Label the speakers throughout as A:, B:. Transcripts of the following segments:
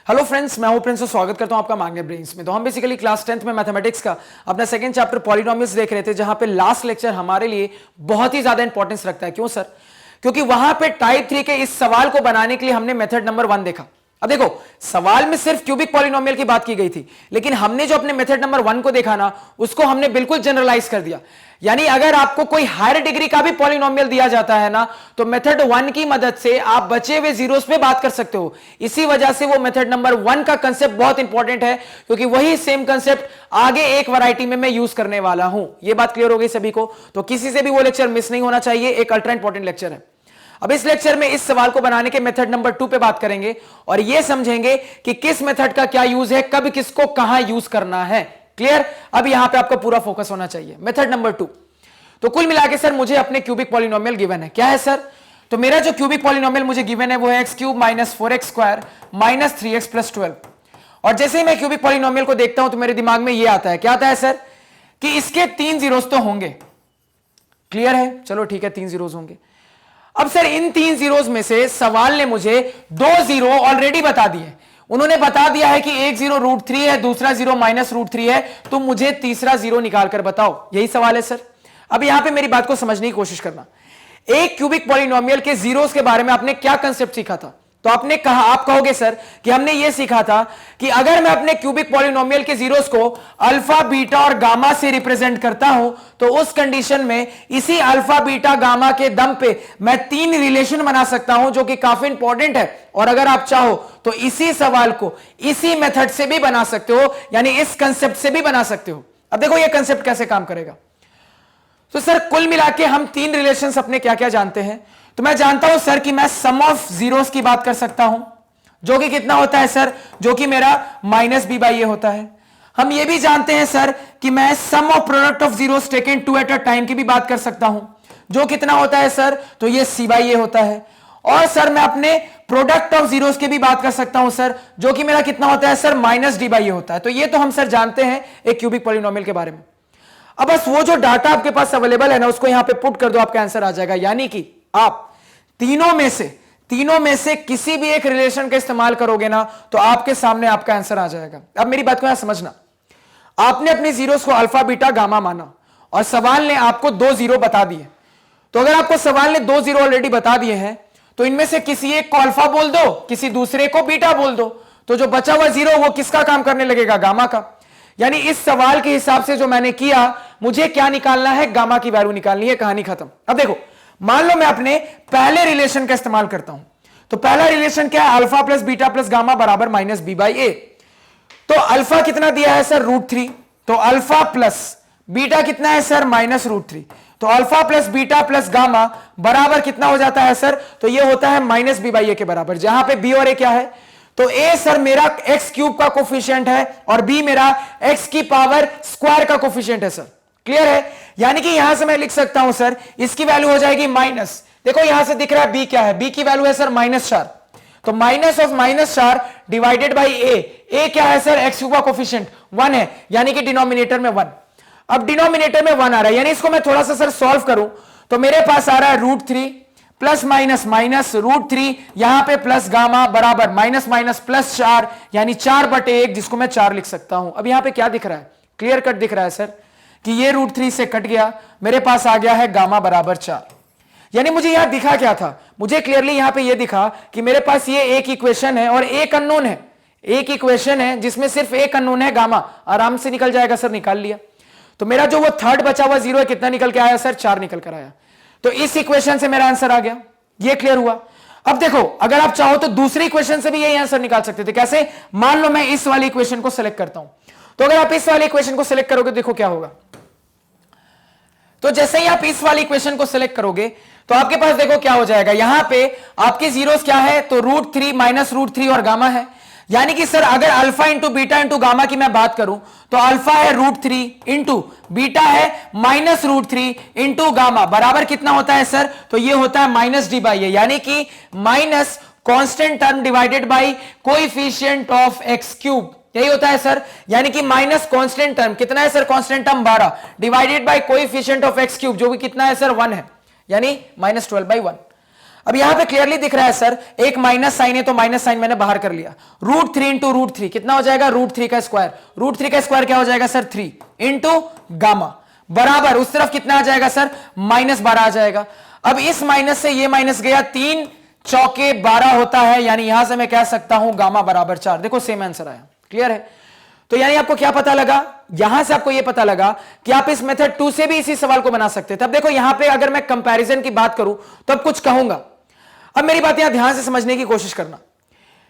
A: Hello friends, मैं हूं Prince और स्वागत करता हूं आपका मांगे ब्रेन्स में। तो हम बेसिकली क्लास 10th में मैथमेटिक्स का अपना सेकंड चैप्टर पॉलिनोमियल्स देख रहे थे, जहां पे लास्ट लेक्चर हमारे लिए बहुत ही ज्यादा इंपॉर्टेंस रखता है। क्यों सर? क्योंकि वहां पे टाइप 3 के इस सवाल को बनाने के लिए हमने मेथड नंबर 1 देखा। अब देखो, सवाल में सिर्फ क्यूबिक पॉलिनोमियल की बात की गई थी, लेकिन हमने जो अपने मेथड नंबर 1 को देखा ना, उसको हमने बिल्कुल जनरलाइज कर दिया। यानी अगर आपको कोई हायर डिग्री का भी पॉलिनोमियल दिया जाता है ना, तो मेथड 1 की मदद से आप बचे हुए जीरोस पे बात कर सकते हो। इसी वजह से वो मेथड नंबर 1 का कंसेप्ट बहुत इंपॉर्टेंट है, क्योंकि वही सेम कंसेप्ट आगे एक वैरायटी में मैं यूज करने वाला हूं। ये बात क्लियर हो गई सभी को? तो किसी से भी वो लेक्चर मिस नहीं होना चाहिए, एक अल्ट्रा इंपॉर्टेंट लेक्चर है। अब इस लेक्चर में इस सवाल को बनाने के मेथड नंबर 2 पे बात करेंगे और यह समझेंगे कि किस मेथड का क्या यूज है, कब किसको कहां यूज करना है। क्लियर? अब यहां पे आपका पूरा फोकस होना चाहिए। मेथड नंबर 2, तो कुल मिला के सर मुझे अपने क्यूबिक पॉलिनोमियल गिवन है। क्या है सर? तो मेरा जो क्यूबिक पॉलिनोमियल मुझे गिवन है वो है x³ - 4x² - 3x + 12। और जैसे ही मैं क्यूबिक पॉलिनोमियल को देखता हूं तो मेरे दिमाग में ये आता है, क्या आता है सर? कि इसके 3 जीरोस तो होंगे। क्लियर है? चलो ठीक है, 3 जीरोस होंगे। अब सर इन 3 जीरोस में से सवाल ने मुझे 2 जीरो ऑलरेडी बता दिए। उन्होंने बता दिया है कि एक जीरो √3 है, दूसरा जीरो -√3 है, तो मुझे तीसरा जीरो निकालकर बताओ। यही सवाल है सर। अब यहां पे मेरी बात को समझने की कोशिश करना। एक क्यूबिक पॉलिनोमियल के जीरोस के बारे में आपने क्या कंसेप्ट सीखा था? तो आपने कहा, आप कहोगे सर कि हमने यह सीखा था कि अगर मैं अपने क्यूबिक पॉलिनोमियल के जीरोस को अल्फा, बीटा और गामा से रिप्रेजेंट करता हूं, तो उस कंडीशन में इसी अल्फा, बीटा, गामा के दम पे मैं 3 रिलेशन बना सकता हूं, जो कि काफी इंपॉर्टेंट है। और अगर आप चाहो तो इसी सवाल को इसी मेथड से भी बना सकते हो, यानी इस कंसेप्ट से भी बना सकते हो। अब देखो यह कंसेप्ट कैसे काम करेगा। तो सर कुल मिला के हम 3 रिलेशंस अपने क्या क्या जानते हैं? तो मैं जानता हूं सर कि मैं सम ऑफ जीरोस की बात कर सकता हूं, जो कि कितना होता है सर? जो कि मेरा -b/a होता है। हम ये भी जानते हैं सर कि मैं sum of product of zeros taken 2 at a time की भी बात कर सकता हूं, जो कितना होता है सर? तो ये c/a होता है। और सर मैं अपने प्रोडक्ट ऑफ जीरोस की भी बात कर सकता हूं सर, जो कि मेरा कितना होता है सर? -d/a होता है। तो ये तो हम सर जानते हैं एक क्यूबिक पॉलिनोमियल के बारे में। अब बस वो जो डाटा आपके पास अवेलेबल है ना, उसको यहां पे पुट कर दो, आपका आंसर आ जाएगा। यानी कि आप तीनों में से किसी भी एक रिलेशन का इस्तेमाल करोगे ना, तो आपके सामने आपका आंसर आ जाएगा। अब मेरी बात को यहां समझना। आपने अपने जीरोस को अल्फा, बीटा, गामा माना और सवाल ने आपको 2 जीरो बता दिए। तो अगर आपको सवाल ने 2 जीरो ऑलरेडी बता दिए हैं, तो इनमें से किसी एक को अल्फा बोल दो, किसी दूसरे को बीटा बोल दो, तो जो बचा हुआ जीरो वो किसका काम करने लगेगा? गामा का। यानी इस सवाल के हिसाब से जो मैंने किया, मुझे क्या निकालना है? गामा की वैल्यू निकालनी है। कहानी खत्म। अब देखो, मान लो मैं अपने पहले रिलेशन का इस्तेमाल करता हूं। तो पहला रिलेशन क्या है? Alpha plus beta plus gamma बराबर -b/a। तो अल्फा कितना दिया है सर? √3। तो अल्फा प्लस बीटा कितना है सर? -√3। तो alpha plus beta plus gamma बराबर कितना हो जाता है सर? तो यह होता है -b/a के बराबर, जहां पे b और a क्या है? तो a सर मेरा x³ का कोफिशिएंट है और b मेरा x² का कोफिशिएंट है सर। क्लियर है? यानी कि यहां से मैं लिख सकता हूं सर, इसकी वैल्यू हो जाएगी माइनस। देखो यहां से दिख रहा है b क्या है? b की वैल्यू है सर -4। तो -4 डिवाइडेड बाई a क्या है सर? x³ का कोफिशिएंट 1 है, यानी कि डिनोमिनेटर में 1। अब डिनोमिनेटर में 1 आ रहा है, यानी इसको मैं थोड़ा सा सर सॉल्व करूं तो मेरे पास आ रहा है √3 प्लस माइनस माइनस √3, यहां पे प्लस गामा बराबर माइनस माइनस +4, यानी 4/1, जिसको मैं 4 लिख सकता हूं। अब यहां पे क्या दिख रहा है? क्लियर कट दिख रहा है सर कि ये √3 से कट गया, मेरे पास आ गया है गामा बराबर 4। यानी मुझे यहां दिखा क्या था? मुझे क्लियरली यहां पे ये दिखा कि मेरे पास ये एक इक्वेशन है और एक अननोन है। एक इक्वेशन है जिसमें सिर्फ एक अननोन है, गामा। आराम से निकल जाएगा सर, निकाल लिया। तो मेरा जो वो थर्ड बचा हुआ जीरो है, कितना निकल के आया सर? 4 निकल कर आया। तो इस इक्वेशन से मेरा आंसर आ गया। ये क्लियर हुआ? अब देखो, अगर आप चाहो तो दूसरी इक्वेशन से भी यही आंसर निकाल सकते थे। कैसे? मान लो मैं इस वाली इक्वेशन को सिलेक्ट करता हूं। तो अगर आप इस वाली इक्वेशन को सिलेक्ट करोगे, देखो क्या होगा। तो जैसे ही आप इस वाली इक्वेशन को सिलेक्ट करोगे, तो आपके पास देखो क्या हो जाएगा। यहां पे आपके जीरोस क्या है? तो √3 -√3 और गामा है। यानी कि सर अगर alpha into beta into gamma की मैं बात करूं, तो अल्फा है √3 इंटू बीटा है -√3 इंटू गामा बराबर कितना होता है सर? तो ये होता है -d/a, यानी कि minus constant term divided by coefficient of x³। यही होता है सर। यानी कि माइनस कांस्टेंट टर्म कितना है sir? Constant term 12 divided by coefficient of x³, जो कि कितना है सर? 1 है, यानी -12/1। अब यहां पे क्लियरली दिख रहा है सर, एक माइनस साइन है तो माइनस साइन मैंने बाहर कर लिया। √3 इंटू √3 कितना हो जाएगा? √3 का स्क्वायर। √3 का स्क्वायर क्या हो जाएगा सर? 3 इंटू गामा बराबर उस तरफ कितना आ जाएगा सर? -12 आ जाएगा। अब इस माइनस से ये माइनस गया, 3 चौके 12 होता है, यानी यहां से मैं कह सकता हूं गामा बराबर 4। देखो सेम आंसर आया। क्लियर है? तो यानी आपको क्या पता लगा? यहां से आपको यह पता लगा कि आप इस मेथड 2 से भी इसी सवाल को बना सकते थे। अब देखो यहां पे अगर मैं कंपैरिजन की बात करूं तो अब कुछ कहूंगा। अब मेरी बात यहां ध्यान से समझने की कोशिश करना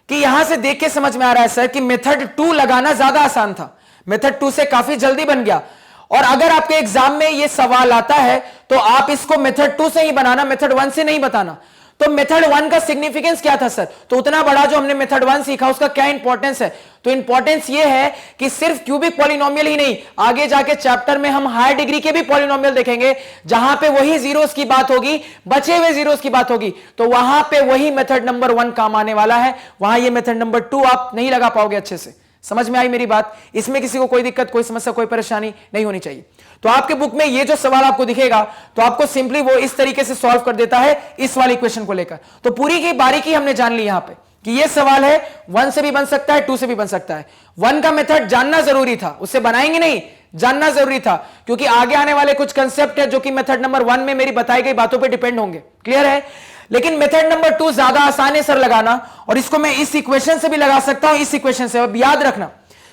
A: कि यहां से देख के समझ में आ रहा है सर कि मेथड 2 लगाना ज्यादा आसान था, मेथड 2 से काफी जल्दी बन गया। और अगर आपके एग्जाम में यह सवाल आता है तो आप इसको मेथड 2 से ही बनाना, मेथड 1 से नहीं बताना। तो मेथड 1 का सिग्निफिकेंस क्या था सर? तो उतना बड़ा जो हमने मेथड 1 सीखा उसका क्या इंपॉर्टेंस है? तो इंपॉर्टेंस ये है कि सिर्फ क्यूबिक पॉलिनोमियल ही नहीं, आगे जाके चैप्टर में हम हायर डिग्री के भी पॉलिनोमियल देखेंगे, जहां पे वही जीरोस की बात होगी, बचे हुए जीरोस की बात होगी। तो वहां पे वही मेथड नंबर 1 काम आने वाला है, वहां ये मेथड नंबर 2 आप नहीं लगा पाओगे अच्छे से। समझ में आई मेरी बात? इसमें किसी को कोई दिक्कत, कोई समस्या, कोई परेशानी नहीं होनी चाहिए। तो आपके बुक में ये जो सवाल आपको दिखेगा तो आपको सिंपली वो इस तरीके से सॉल्व कर देता है इस वाली इक्वेशन को लेकर। तो पूरी की बारीकी हमने जान ली यहां पे कि ये सवाल है 1 से भी बन सकता है, 2 से भी बन सकता है। 1 का मेथड जानना जरूरी था, उससे बनाएंगे नहीं, जानना जरूरी था, क्योंकि आगे आने वाले कुछ कंसेप्ट है जो कि मेथड नंबर 1 में मेरी बताई गई बातों पर डिपेंड होंगे। क्लियर है? लेकिन मेथड नंबर 2 ज्यादा आसान है सर लगाना, और इसको मैं इस इक्वेशन से भी लगा सकता हूं, इस इक्वेशन से। अब याद रखना,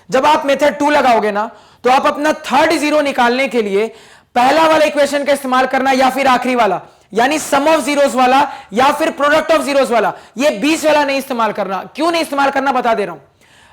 A: जब आप मेथड 2 लगाओगे ना तो आप अपना थर्ड जीरो निकालने के लिए पहला वाला इक्वेशन का इस्तेमाल करना या फिर आखिरी वाला, यानी सम ऑफ जीरोस वाला या फिर प्रोडक्ट ऑफ जीरोस वाला। ये बीच वाला नहीं इस्तेमाल करना। क्यों नहीं इस्तेमाल करना बता दे रहा हूं।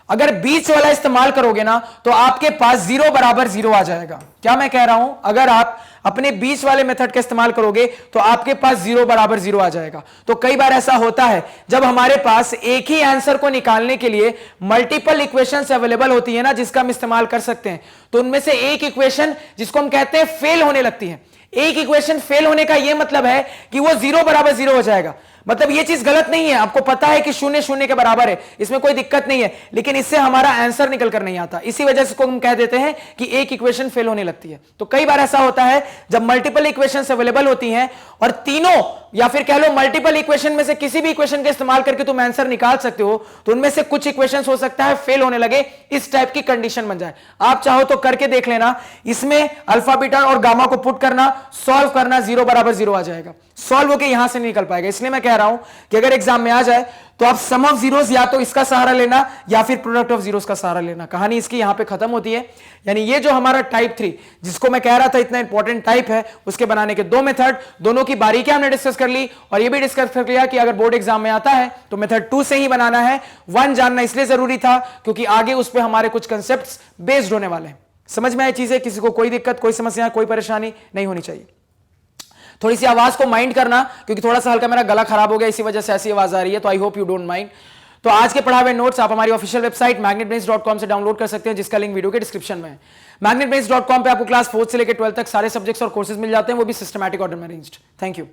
A: अगर बीच वाला इस्तेमाल करोगे ना तो आपके पास 0 बराबर 0 आ जाएगा। क्या मैं कह रहा हूं? अगर आप अपने बीच वाले मेथड का इस्तेमाल करोगे तो आपके पास 0 बराबर 0 आ जाएगा। तो कई बार ऐसा होता है जब हमारे पास एक ही आंसर को निकालने के लिए मल्टीपल इक्वेशंस अवेलेबल होती है ना, जिसका हम इस्तेमाल कर सकते हैं, तो उनमें से एक इक्वेशन जिसको हम कहते हैं फेल होने लगती है। एक इक्वेशन फेल होने का यह मतलब है कि वो 0 बराबर 0 हो जाएगा। मतलब ये चीज गलत नहीं है, आपको पता है कि 0 0 के बराबर है, इसमें कोई दिक्कत नहीं है, लेकिन इससे हमारा आंसर निकल कर नहीं आता। इसी वजह से इसको हम कह देते हैं कि एक इक्वेशन फेल होने लगती है। तो कई बार ऐसा होता है जब मल्टीपल इक्वेशंस अवेलेबल होती हैं और तीनों या फिर कह लो मल्टीपल इक्वेशन में से किसी भी इक्वेशन का इस्तेमाल करके तुम आंसर निकाल सकते हो, तो उनमें से कुछ इक्वेशंस हो सकता है फेल होने लगे, इस टाइप की कंडीशन बन जाए। आप चाहो तो करके देख लेना, इसमें अल्फा बीटा और गामा को पुट करना, सॉल्व करना, 0 बराबर 0 आ जाएगा, सॉल्व होकर यहां से निकल पाएगा। इसलिए मैं कह रहा हूं कि अगर एग्जाम में आ जाए तो आप सम ऑफ जीरोस या तो इसका सहारा लेना या फिर प्रोडक्ट ऑफ जीरोस का सहारा लेना। कहानी इसकी यहां पे खत्म होती है। यानी ये जो हमारा टाइप 3 जिसको मैं कह रहा था इतना इंपॉर्टेंट टाइप है, उसके बनाने के 2 मेथड, दोनों की बारीकियां हमने डिस्कस कर ली और ये भी डिस्कस कर लिया कि अगर बोर्ड एग्जाम में आता है तो मेथड 2 से ही बनाना है। 1 जानना इसलिए जरूरी था क्योंकि आगे उस पर हमारे कुछ कंसेप्ट बेस्ड होने वाले हैं। समझ में आई चीजें? किसी को कोई दिक्कत, कोई समस्या, कोई परेशानी नहीं होनी चाहिए। थोड़ी सी आवाज को माइंड करना क्योंकि थोड़ा सा हल्का मेरा गला खराब हो गया, इसी वजह से ऐसी आवाज आ रही है, तो I hope you don't mind. तो आज के पढ़ाए हुए नोट्स आप हमारी ऑफिशियल वेबसाइट magnetbrains.com से डाउनलोड कर सकते हैं, जिसका लिंक वीडियो के डिस्क्रिप्शन में है। magnetbrains.com पे आपको क्लास 4 से लेकर 12 तक सारे सब्जेक्ट्स और कोर्सेज मिल जाते हैं, वो भी सिस्टमैटिक ऑर्डर में अरेंज्ड। Thank you.